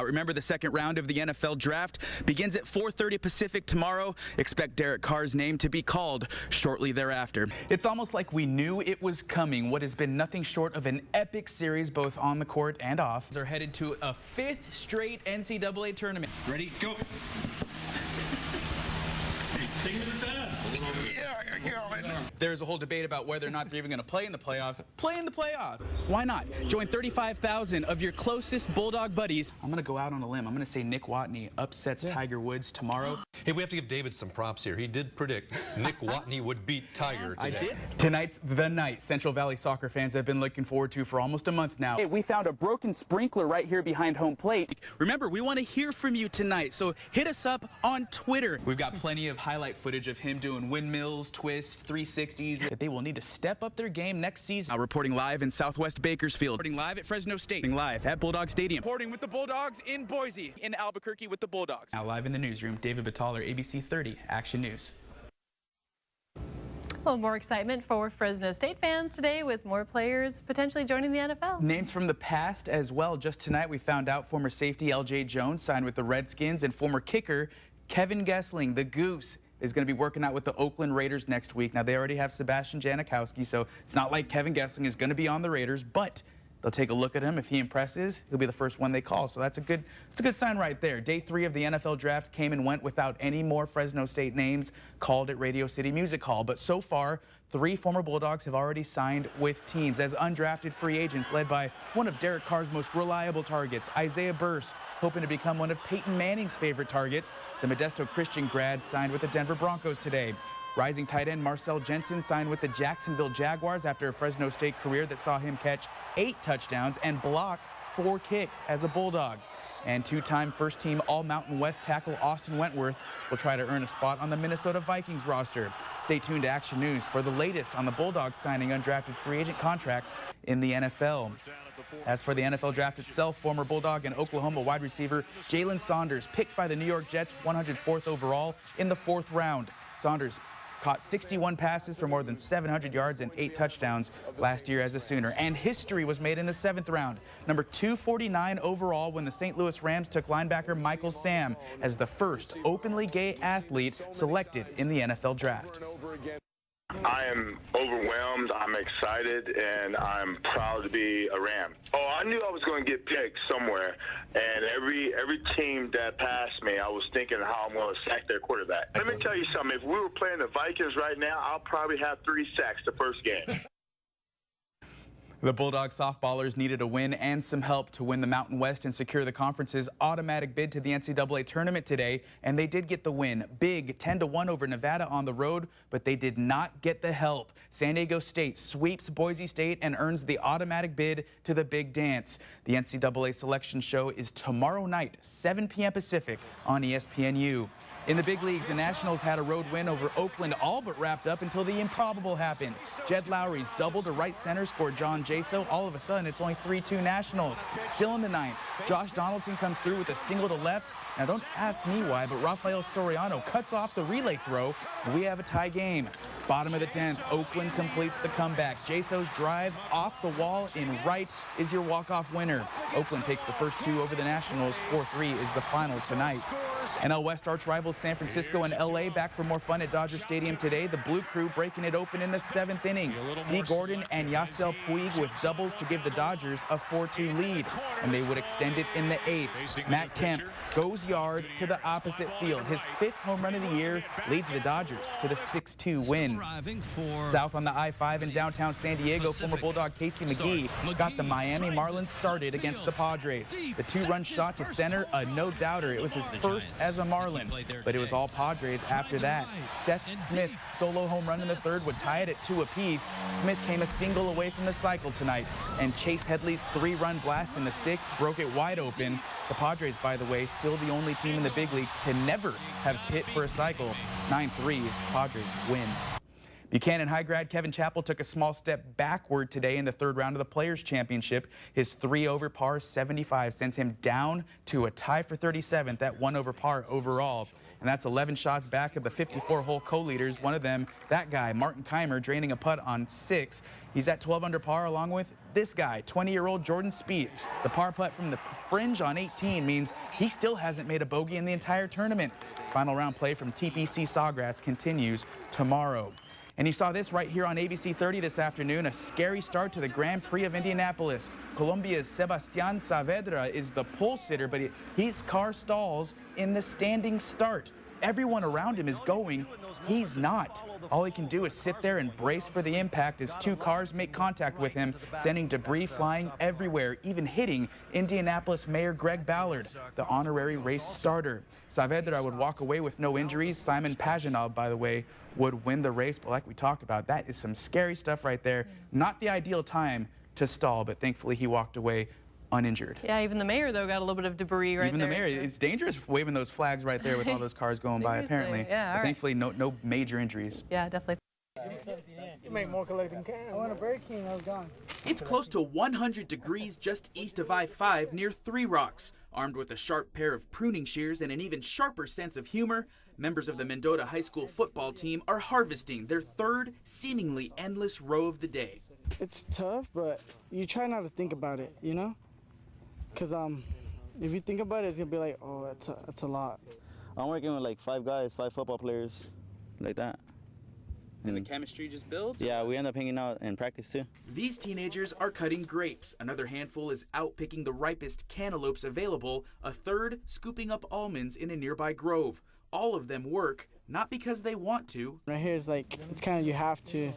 Remember, the second round of the NFL draft begins at 4:30 Pacific tomorrow. Expect Derek Carr's name to be called shortly thereafter. It's almost like we knew it was coming. What has been nothing short of an epic series, both on the court and off. They're headed to a 5th straight NCAA tournament. Ready, go. Take it to the bed. There's a whole debate about whether or not they're even going to play in the playoffs. Play in the playoffs. Why not? Join 35,000 of your closest Bulldog buddies. I'm going to go out on a limb. I'm going to say Nick Watney upsets Tiger Woods tomorrow. Hey, we have to give David some props here. He did predict Nick Watney would beat Tiger today. I did. Tonight's the night Central Valley soccer fans have been looking forward to for almost a month now. Hey, we found a broken sprinkler right here behind home plate. Remember, we want to hear from you tonight, so hit us up on Twitter. We've got plenty of highlight footage of him doing windmills, twists, 360s. They will need to step up their game next season. Now reporting live in Southwest Bakersfield. Reporting live at Fresno State. Reporting live at Bulldog Stadium. Reporting with the Bulldogs in Boise. In Albuquerque with the Bulldogs. Now live in the newsroom, David Bataller, ABC 30 Action News. Well, more excitement for Fresno State fans today with more players potentially joining the NFL. Names from the past as well. Just tonight we found out former safety L.J. Jones signed with the Redskins, and former kicker Kevin Gessling, the Goose, is going to be working out with the Oakland Raiders next week. Now, they already have Sebastian Janikowski, so it's not like Kevin Gessling is going to be on the Raiders, but they'll take a look at him. If he impresses, he'll be the first one they call. So that's a good sign right there. Day 3 of the NFL draft came and went without any more Fresno State names called at Radio City Music Hall. But so far, 3 former Bulldogs have already signed with teams as undrafted free agents, led by one of Derek Carr's most reliable targets, Isaiah Burse, hoping to become one of Peyton Manning's favorite targets. The Modesto Christian grad signed with the Denver Broncos today. Rising tight end Marcel Jensen signed with the Jacksonville Jaguars after a Fresno State career that saw him catch 8 touchdowns and block 4 kicks as a Bulldog. And 2-time first-team All-Mountain West tackle Austin Wentworth will try to earn a spot on the Minnesota Vikings roster. Stay tuned to Action News for the latest on the Bulldogs signing undrafted free agent contracts in the NFL. As for the NFL draft itself, former Bulldog and Oklahoma wide receiver Jalen Saunders picked by the New York Jets 104th overall in the 4th round. Saunders caught 61 passes for more than 700 yards and 8 touchdowns last year as a Sooner. And history was made in the 7th round. Number 249 overall when the St. Louis Rams took linebacker Michael Sam as the first openly gay athlete selected in the NFL draft. I am overwhelmed, I'm excited, and I'm proud to be a Ram. Oh, I knew I was going to get picked somewhere, and every team that passed me, I was thinking how I'm going to sack their quarterback. Let me tell you something, if we were playing the Vikings right now, I'll probably have 3 sacks the first game. The Bulldog softballers needed a win and some help to win the Mountain West and secure the conference's automatic bid to the NCAA tournament today, and they did get the win. Big 10-1 over Nevada on the road, but they did not get the help. San Diego State sweeps Boise State and earns the automatic bid to the Big Dance. The NCAA selection show is tomorrow night, 7 p.m. Pacific on ESPNU. In the big leagues, the Nationals had a road win over Oakland, all but wrapped up until the improbable happened. Jed Lowry's double to right center scored John Jaso. All of a sudden, it's only 3-2 Nationals. Still in the 9th, Josh Donaldson comes through with a single to left. Now, don't ask me why, but Rafael Soriano cuts off the relay throw, and we have a tie game. Bottom of the 10th, Oakland completes the comeback. Jaso's drive off the wall in right is your walk-off winner. Oakland takes the first 2 over the Nationals. 4-3 is the final tonight. NL West arch rivals San Francisco and LA back for more fun at Dodger Stadium today. The Blue Crew breaking it open in the 7th inning. D. Gordon and Yasiel Puig with doubles to give the Dodgers a 4-2 lead, and they would extend it in the 8th. Matt Kemp goes yard to the opposite field. His 5th home run of the year leads the Dodgers to the 6-2 win. South on the I-5 in downtown San Diego, former Bulldog Casey McGee got the Miami Marlins started against the Padres. The 2-run shot to center, a no-doubter. It was his first as a Marlin, but it was all Padres after that. Seth Smith's solo home run in the 3rd would tie it at 2 apiece. Smith came a single away from the cycle tonight, and Chase Headley's 3-run blast in the 6th broke it wide open. The Padres, by the way, still the only team in the big leagues to never have hit for a cycle. 9-3, Padres win. Buchanan High grad Kevin Chappell took a small step backward today in the 3rd round of the Players' Championship. His 3 over par 75 sends him down to a tie for 37th at 1 over par overall. and that's 11 shots back of the 54-hole co-leaders. One of them, that guy, Martin Keimer, draining a putt on 6. He's at 12 under par along with this guy, 20-year-old Jordan Spieth. The par putt from the fringe on 18 means he still hasn't made a bogey in the entire tournament. Final round play from TPC Sawgrass continues tomorrow. And you saw this right here on ABC 30 this afternoon, a scary start to the Grand Prix of Indianapolis. Colombia's Sebastián Saavedra is the pole sitter, but his car stalls in the standing start. Everyone around him is going. He's not. All he can do is sit there and brace for the impact as 2 cars make contact with him, sending debris flying everywhere, even hitting Indianapolis Mayor Greg Ballard, the honorary race starter. Saavedra would walk away with no injuries. Simon Pagenaud, by the way, would win the race. But like we talked about, that is some scary stuff right there. Not the ideal time to stall, but thankfully he walked away uninjured. Yeah, even the mayor, though, got a little bit of debris right there. Even the mayor, it's dangerous waving those flags right there with all those cars going by, apparently. Yeah, but thankfully, no major injuries. Yeah, definitely. You make more collecting cans. I want a Burger King, I was gone. It's close to 100 degrees just east of I-5 near Three Rocks. Armed with a sharp pair of pruning shears and an even sharper sense of humor, members of the Mendota High School football team are harvesting their 3rd, seemingly endless row of the day. It's tough, but you try not to think about it, you know? Because if you think about it, it's going to be like, oh, that's a lot. I'm working with like 5 guys, 5 football players, like that. And the chemistry just builds? Yeah, we end up hanging out in practice too. These teenagers are cutting grapes. Another handful is out picking the ripest cantaloupes available. A third scooping up almonds in a nearby grove. All of them work, not because they want to. Right here is like, it's kind of you have to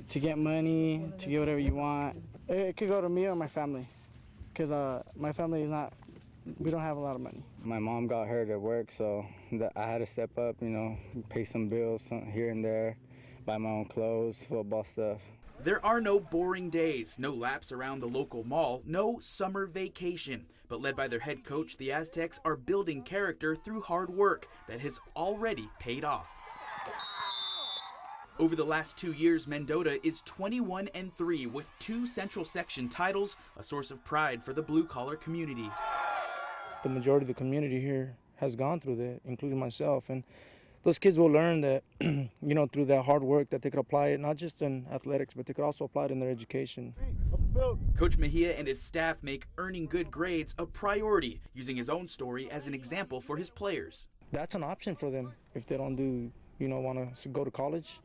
get money, to get whatever you want. It could go to me or my family, because my family is not, we don't have a lot of money. My mom got hurt at work, so I had to step up, you know, pay some bills here and there, buy my own clothes, football stuff. There are no boring days, no laps around the local mall, no summer vacation. But led by their head coach, the Aztecs are building character through hard work that has already paid off. Over the last 2 years, Mendota is 21-3 with 2 Central Section titles, a source of pride for the blue-collar community. The majority of the community here has gone through that, including myself, and those kids will learn that, you know, through that hard work that they could apply it not just in athletics, but they could also apply it in their education. Coach Mejia and his staff make earning good grades a priority, using his own story as an example for his players. That's an option for them if they don't want to go to college.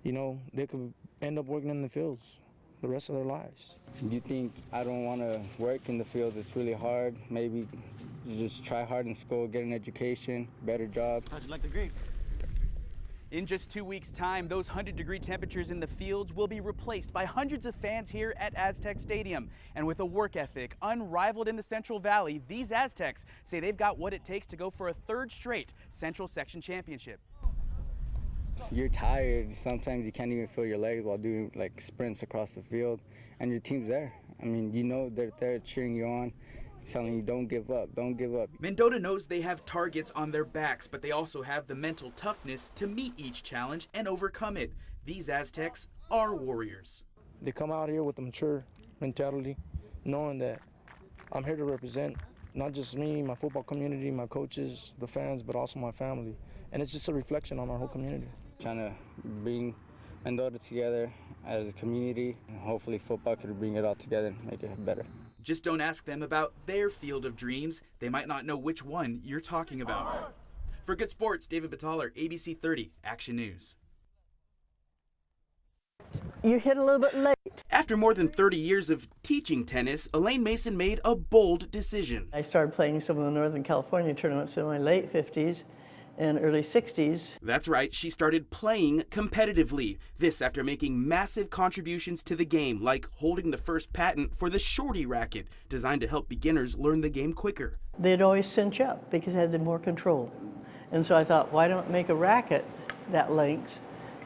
You know, they could end up working in the fields the rest of their lives. You think I don't want to work in the fields? It's really hard. Maybe you just try hard in school, get an education, better job. How'd you like the grape? In just 2 weeks' time, those 100-degree temperatures in the fields will be replaced by hundreds of fans here at Aztec Stadium. And with a work ethic unrivaled in the Central Valley, these Aztecs say they've got what it takes to go for a 3rd straight Central Section championship. You're tired. Sometimes you can't even feel your legs while doing like sprints across the field, and your team's there. I mean, you know they're there cheering you on, telling you don't give up, don't give up. Mendota knows they have targets on their backs, but they also have the mental toughness to meet each challenge and overcome it. These Aztecs are warriors. They come out here with a mature mentality, knowing that I'm here to represent not just me, my football community, my coaches, the fans, but also my family. And it's just a reflection on our whole community. Trying to bring Mendota together as a community, and hopefully football could bring it all together and make it better. Just don't ask them about their field of dreams. They might not know which one you're talking about. For Good Sports, David Bataller, ABC 30, Action News. You hit a little bit late. After more than 30 years of teaching tennis, Elaine Mason made a bold decision. I started playing some of the Northern California tournaments in my late 50s and early 60s. That's right, she started playing competitively. This after making massive contributions to the game, like holding the first patent for the shorty racket, designed to help beginners learn the game quicker. They'd always cinch up because they had more control. And so I thought, why don't make a racket that length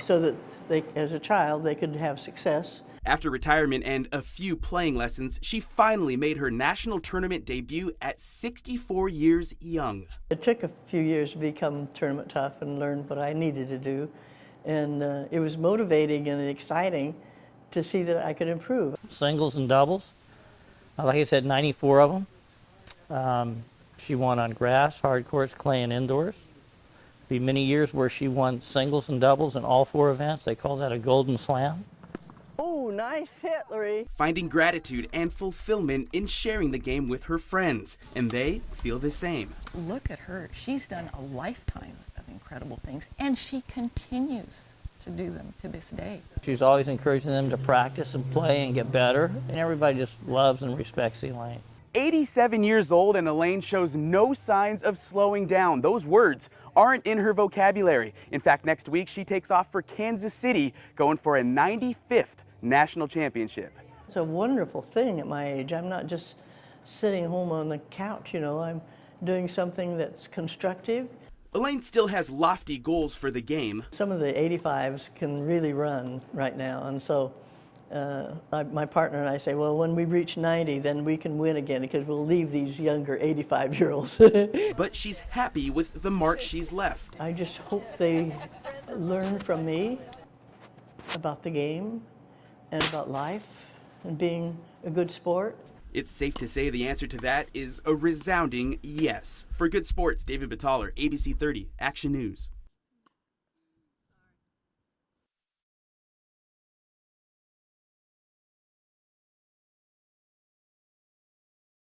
so that they, as a child, they could have success. After retirement and a few playing lessons, she finally made her national tournament debut at 64 years young. It took a few years to become tournament tough and learn what I needed to do. And it was motivating and exciting to see that I could improve. Singles and doubles. Like I said, 94 of them. She won on grass, hard courts, clay, and indoors. Be many years where she won singles and doubles in all 4 events. They call that a golden slam. Oh, nice hit, Larry. Finding gratitude and fulfillment in sharing the game with her friends, and they feel the same. Look at her. She's done a lifetime of incredible things, and she continues to do them to this day. She's always encouraging them to practice and play and get better, and everybody just loves and respects Elaine. 87 years old, and Elaine shows no signs of slowing down. Those words aren't in her vocabulary. In fact, next week she takes off for Kansas City, going for a 95th national championship. It's a wonderful thing at my age. I'm not just sitting home on the couch, you know. I'm doing something that's constructive. Elaine still has lofty goals for the game. Some of the 85s can really run right now, and so my partner and I say, well, when we reach 90, then we can win again, because we'll leave these younger 85-year-olds. But she's happy with the mark she's left. I just hope they learn from me about the game and about life and being a good sport. It's safe to say the answer to that is a resounding yes. For Good Sports, David Bataller, ABC 30, Action News.